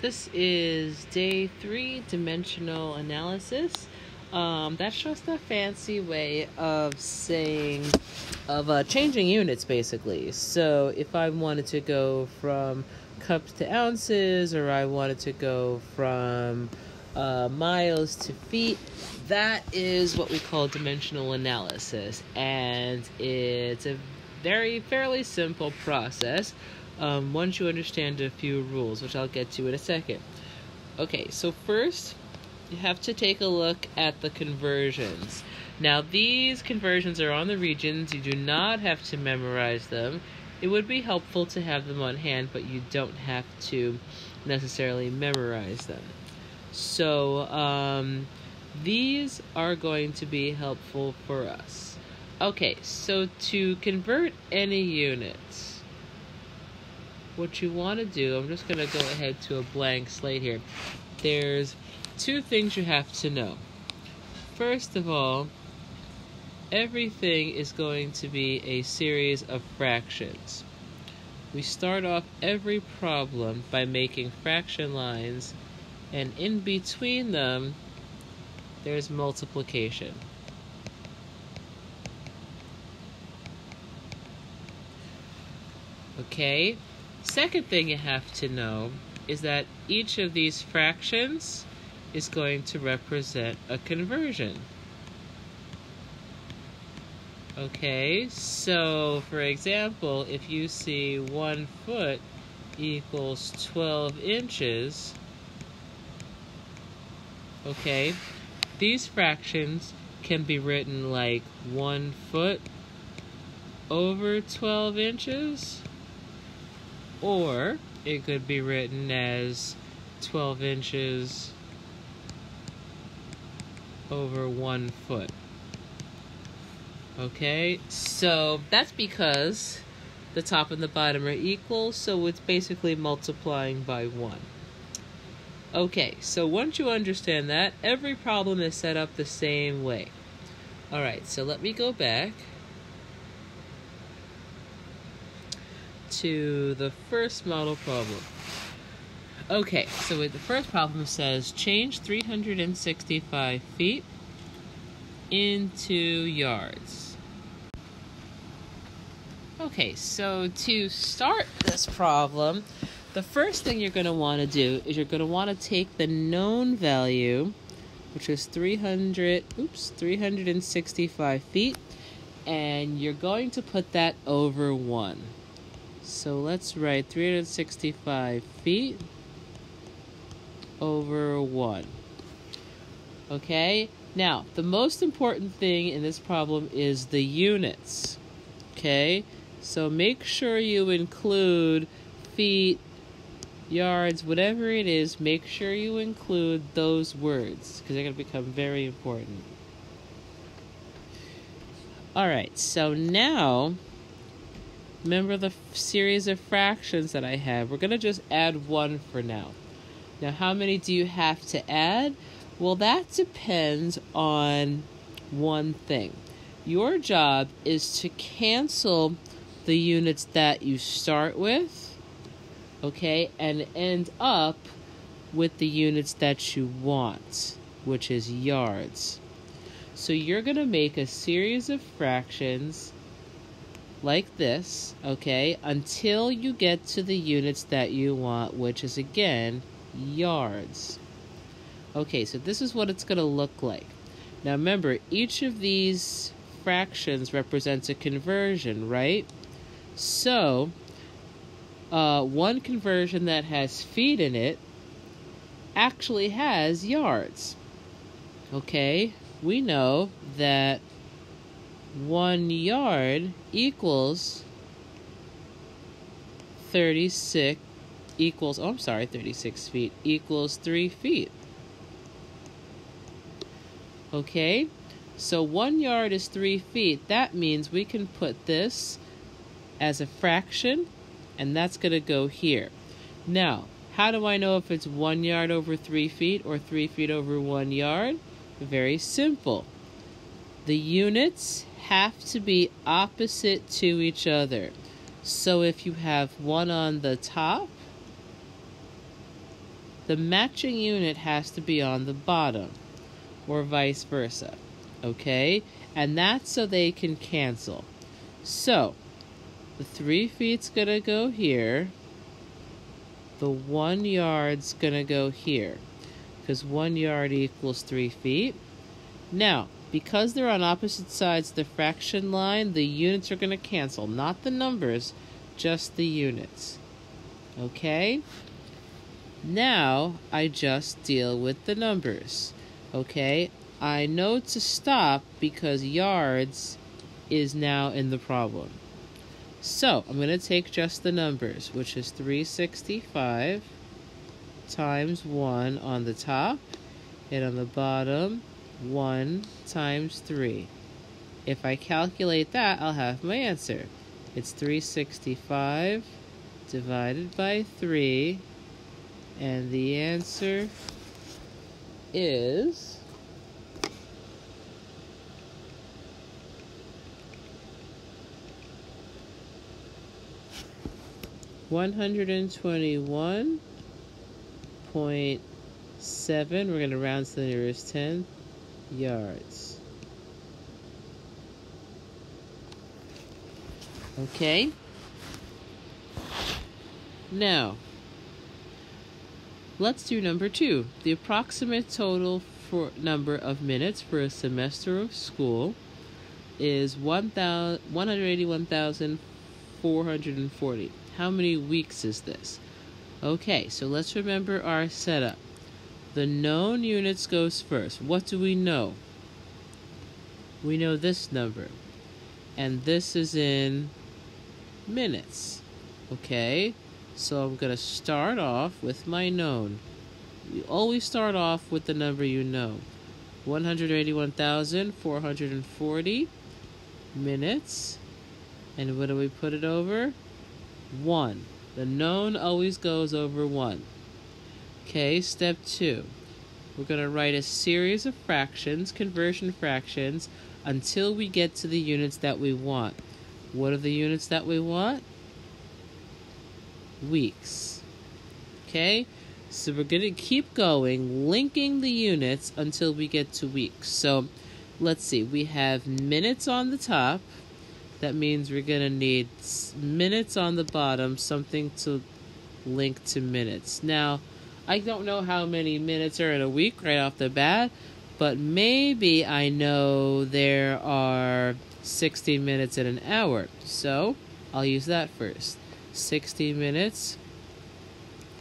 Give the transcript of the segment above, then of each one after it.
this is day 3, dimensional analysis. That's just a fancy way of changing units, basically. So if I wanted to go from cups to ounces, or I wanted to go from miles to feet, that is what we call dimensional analysis. And it's a fairly simple process once you understand a few rules, which I'll get to in a second. Okay, so first you have to take a look at the conversions. Now, these conversions are on the regions. You do not have to memorize them. It would be helpful to have them on hand, but you don't have to necessarily memorize them. So these are going to be helpful for us. Okay, so to convert any units, what you want to do, I'm just going to go ahead to a blank slate here. There's 2 things you have to know. First of all, everything is going to be a series of fractions. We start off every problem by making fraction lines, and in between them, there's multiplication. Okay? Second thing you have to know is that each of these fractions is going to represent a conversion. Okay, so for example, if you see 1 foot equals 12 inches, okay, these fractions can be written like 1 foot over 12 inches, or it could be written as 12 inches over 1 foot. Okay, so that's because the top and the bottom are equal, so it's basically multiplying by 1. Okay, so once you understand that, every problem is set up the same way. Alright, so let me go back to the first model problem. Okay, so the first problem says change 365 feet into yards. Okay, so to start this problem, the first thing you're going to want to do is you're going to want to take the known value, which is 365 feet, and you're going to put that over 1. So let's write 365 feet over 1. Okay? Now, the most important thing in this problem is the units. Okay? So make sure you include feet, yards, whatever it is, make sure you include those words, because they're going to become very important. Alright, so now, remember the series of fractions that I have. We're going to just add 1 for now. Now, how many do you have to add? Well, that depends on one thing. Your job is to cancel the units that you start with, okay, and end up with the units that you want, which is yards. So you're going to make a series of fractions like this, okay, until you get to the units that you want, which is, again, yards. Okay, so this is what it's going to look like. Now remember, each of these fractions represents a conversion, right? So, one conversion that has feet in it actually has yards. Okay, we know that 1 yard equals 36 feet equals 3 feet. Okay, so 1 yard is 3 feet. That means we can put this as a fraction, and that's going to go here. Now, how do I know if it's 1 yard over 3 feet or 3 feet over 1 yard? Very simple. The units have to be opposite to each other. So if you have 1 on the top the matching unit has to be on the bottom, or vice versa, okay? And that's so they can cancel. So, the 3 feet's gonna go here, the 1 yard's gonna go here, because 1 yard equals 3 feet. Now, because they're on opposite sides of the fraction line, the units are gonna cancel, not the numbers, just the units, okay? Now, I just deal with the numbers, okay? I know to stop because yards is now in the problem. So, I'm going to take just the numbers, which is 365 times 1 on the top, and on the bottom, 1 times 3. If I calculate that, I'll have my answer. It's 365 divided by 3, and the answer is 121.7. We're going to round to the nearest 10 yards. Okay. Now, let's do number 2. The approximate total for number of minutes for a semester of school is 181,440. How many weeks is this? Okay, so let's remember our setup. The known units goes first. What do we know? We know this number. And this is in minutes. Okay? So I'm going to start off with my known. You always start off with the number you know. 181,440 minutes. And what do we put it over? 1. The known always goes over 1. Okay, step 2. We're going to write a series of fractions, conversion fractions, until we get to the units that we want. What are the units that we want? Weeks. Okay, so we're going to keep going, linking the units until we get to weeks. So let's see, we have minutes on the top. That means we're going to need minutes on the bottom, something to link to minutes. Now, I don't know how many minutes are in a week right off the bat, but maybe I know there are 60 minutes in an hour. So I'll use that first. 60 minutes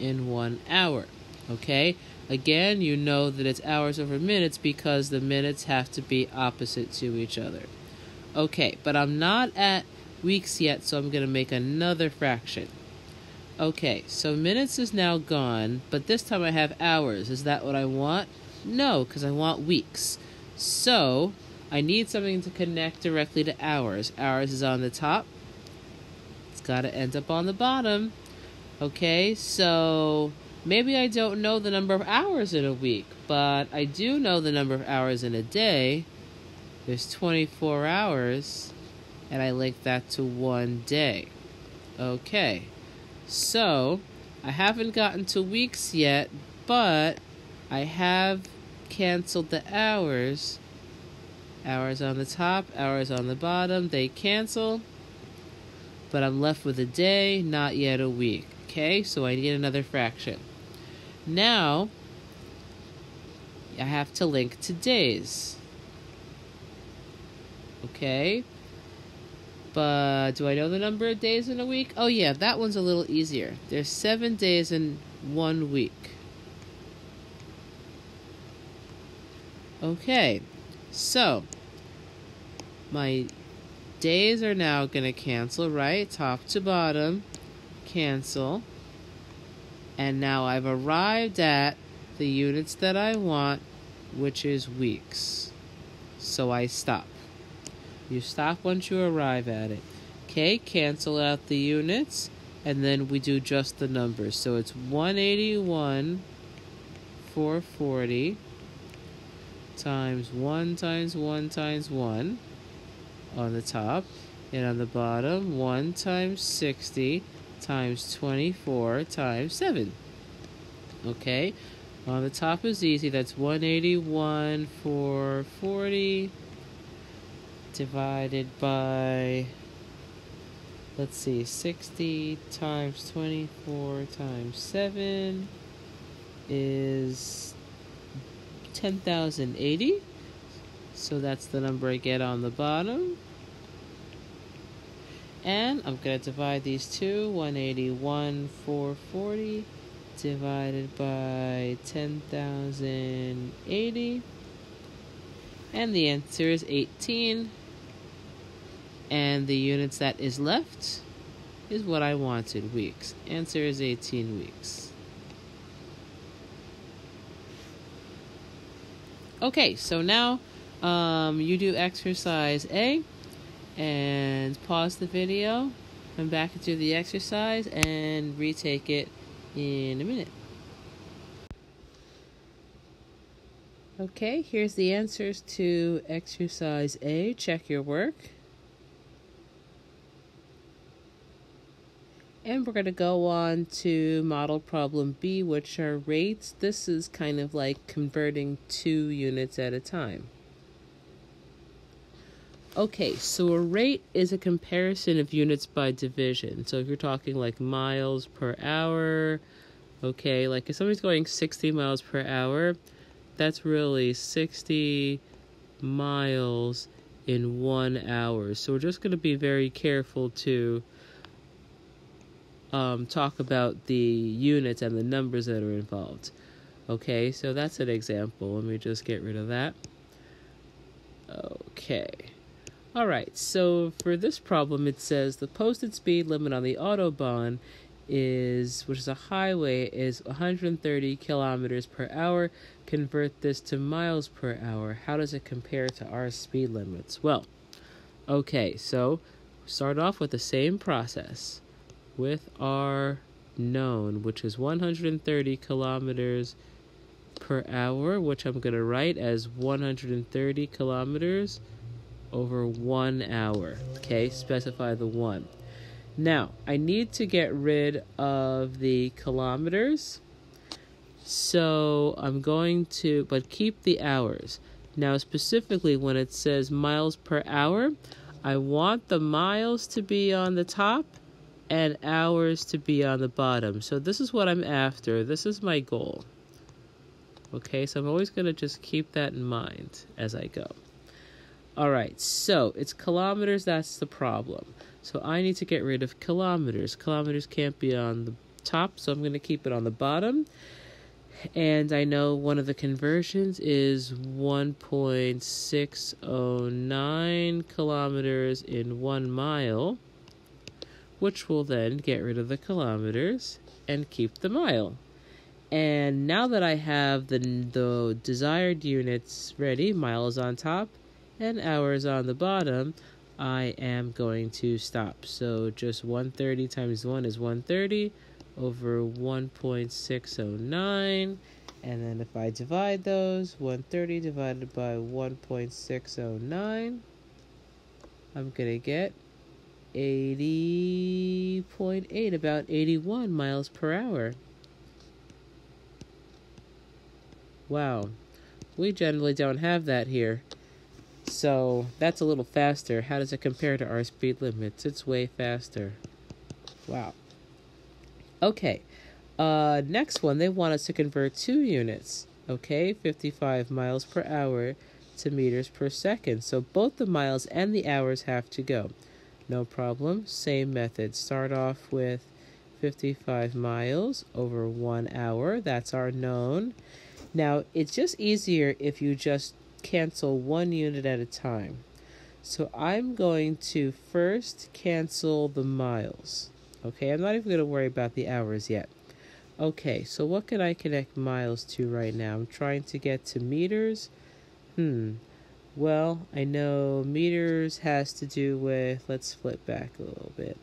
in 1 hour. Okay? Again, you know that it's hours over minutes because the minutes have to be opposite to each other. Okay, but I'm not at weeks yet, so I'm going to make another fraction. Okay, so minutes is now gone, but this time I have hours. Is that what I want? No, because I want weeks. So, I need something to connect directly to hours. Hours is on the top. It's got to end up on the bottom. Okay, so maybe I don't know the number of hours in a week, but I do know the number of hours in a day. There's 24 hours, and I link that to 1 day. Okay, so I haven't gotten to weeks yet, but I have canceled the hours. Hours on the top, hours on the bottom, they cancel. But I'm left with a day, not yet a week. Okay, so I need another fraction. Now, I have to link to days. Okay, but do I know the number of days in a week? Oh yeah, that one's a little easier. There's 7 days in 1 week. Okay, so my days are now going to cancel, right? Top to bottom, cancel. And now I've arrived at the units that I want, which is weeks. So I stop. You stop once you arrive at it. Okay, cancel out the units, and then we do just the numbers. So it's 181,440 times 1 times 1 times 1 on the top, and on the bottom, 1 times 60 times 24 times 7. Okay, on the top is easy. That's 181 for 40 divided by, let's see, 60 times 24 times 7 is 10,080. So that's the number I get on the bottom. And I'm going to divide these two. 181 for 40 divided by 10,080. And the answer is 18. And the units that is left is what I wanted, weeks. Answer is 18 weeks. Okay, so now you do exercise A and pause the video, come back into the exercise, and retake it in a minute. Okay, here's the answers to exercise A. Check your work. And we're going to go on to model problem B, which are rates. This is kind of like converting 2 units at a time. Okay, so a rate is a comparison of units by division. So if you're talking like miles per hour, okay, like if somebody's going 60 miles per hour, that's really 60 miles in 1 hour. So we're just going to be very careful to talk about the units and the numbers that are involved. Okay, so that's an example. Let me just get rid of that. Okay. All right, so for this problem, it says the posted speed limit on the Autobahn which is a highway, is 130 kilometers per hour. Convert this to miles per hour. How does it compare to our speed limits? Well, okay, so start off with the same process with our known, which is 130 kilometers per hour, which I'm going to write as 130 kilometers over 1 hour. Okay, specify the 1. Now, I need to get rid of the kilometers, so I'm going to, but keep the hours. Now, specifically when it says miles per hour, I want the miles to be on the top and hours to be on the bottom. So this is what I'm after. This is my goal. Okay, so I'm always going to just keep that in mind as I go. All right, so it's kilometers, that's the problem. So I need to get rid of kilometers. Kilometers can't be on the top, so I'm going to keep it on the bottom. And I know one of the conversions is 1.609 kilometers in 1 mile, which will then get rid of the kilometers and keep the mile. And now that I have the desired units ready, miles on top and hours on the bottom, I am going to stop. So just 130 times 1 is 130 over 1.609. And then if I divide those, 130 divided by 1.609, I'm going to get 80.8, about 81 miles per hour. Wow, we generally don't have that here. So that's a little faster. How does it compare to our speed limits? It's way faster. Wow. Okay, next one, they want us to convert 2 units. Okay, 55 miles per hour to meters per second. So both the miles and the hours have to go. No problem, same method. Start off with 55 miles over 1 hour. That's our known. Now, it's just easier if you just cancel 1 unit at a time. So I'm going to first cancel the miles. Okay, I'm not even going to worry about the hours yet. Okay, so what can I connect miles to right now? I'm trying to get to meters. Well, I know meters has to do with, let's flip back a little bit.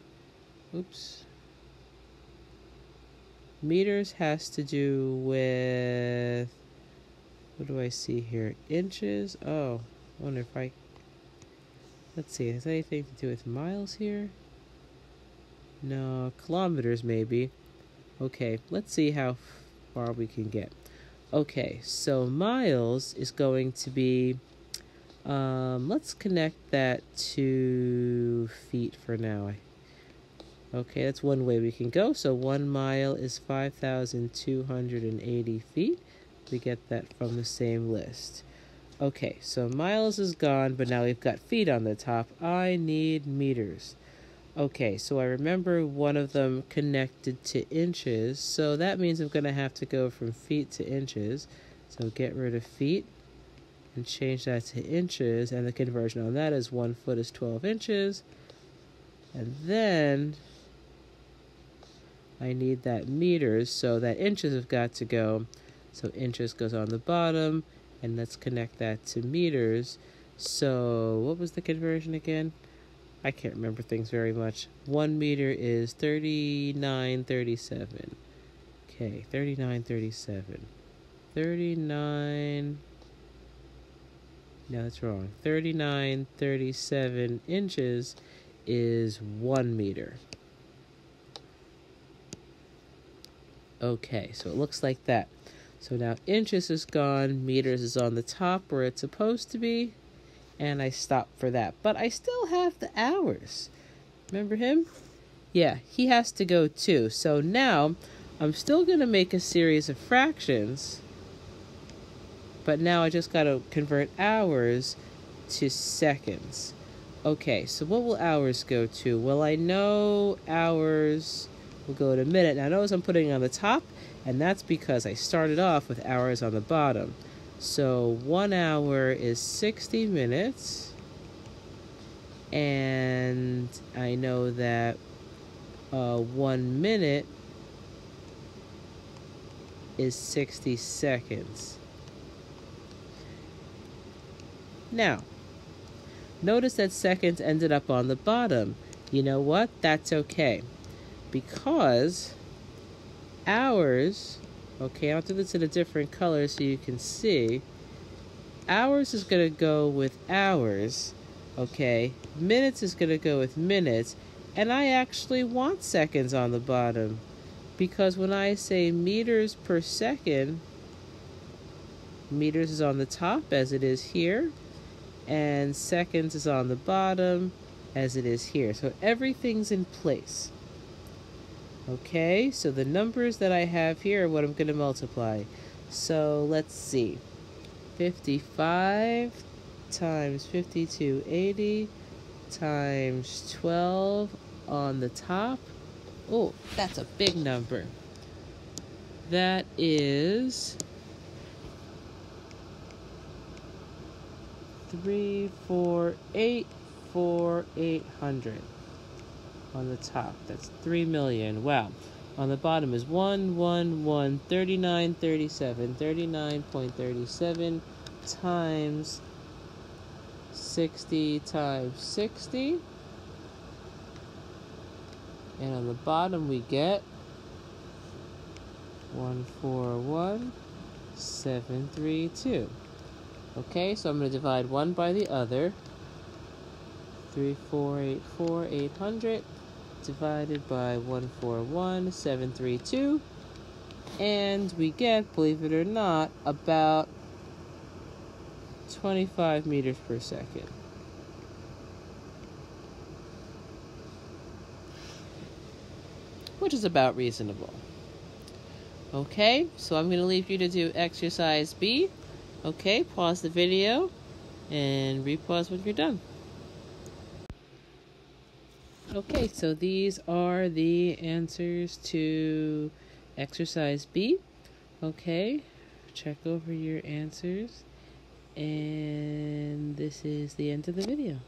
Oops. Meters has to do with, what do I see here? Inches? Oh, I wonder if let's see, has anything to do with miles here? No, kilometers maybe. Okay, let's see how far we can get. Okay, so miles is going to be, let's connect that to feet for now. Okay, that's one way we can go. So 1 mile is 5,280 feet. We get that from the same list. Okay, so miles is gone, but now we've got feet on the top. I need meters. Okay, so I remember one of them connected to inches, so that means I'm going to have to go from feet to inches. So get rid of feet and change that to inches, and the conversion on that is 1 foot is 12 inches. And then I need that meters, so that inches have got to go. So inches goes on the bottom, and let's connect that to meters. So what was the conversion again? I can't remember things very much. 1 meter is 3937. Okay, 3937. 39. No, that's wrong. 3937 inches is 1 meter. Okay, so it looks like that. So now inches is gone, meters is on the top where it's supposed to be, and I stop for that. But I still have the hours. Remember him? Yeah, he has to go too. So now I'm still going to make a series of fractions, but now I just got to convert hours to seconds. Okay, so what will hours go to? Well, I know hours will go to minute. Now notice I'm putting it on the top, and that's because I started off with hours on the bottom. So 1 hour is 60 minutes, and I know that 1 minute is 60 seconds. Now, notice that seconds ended up on the bottom. You know what? That's okay, because hours, okay, I'll do this in a different color so you can see. Hours is going to go with hours, okay? Minutes is going to go with minutes, and I actually want seconds on the bottom, because when I say meters per second, meters is on the top as it is here, and seconds is on the bottom as it is here. So everything's in place. Okay, so the numbers that I have here are what I'm going to multiply. So let's see. 55 times 5280 times 12 on the top. Oh, that's a big number. That is 348,800 on the top. That's 3 million. Wow. On the bottom is 1113937. 39.37 times 60 times 60. And on the bottom we get 141,732. Okay, so I'm going to divide one by the other. 348,800 divided by 141,732. And we get, believe it or not, about 25 meters per second. Which is about reasonable. Okay, so I'm going to leave you to do exercise B. Okay, pause the video and repause when you're done. Okay, so these are the answers to exercise B. Okay, check over your answers. And this is the end of the video.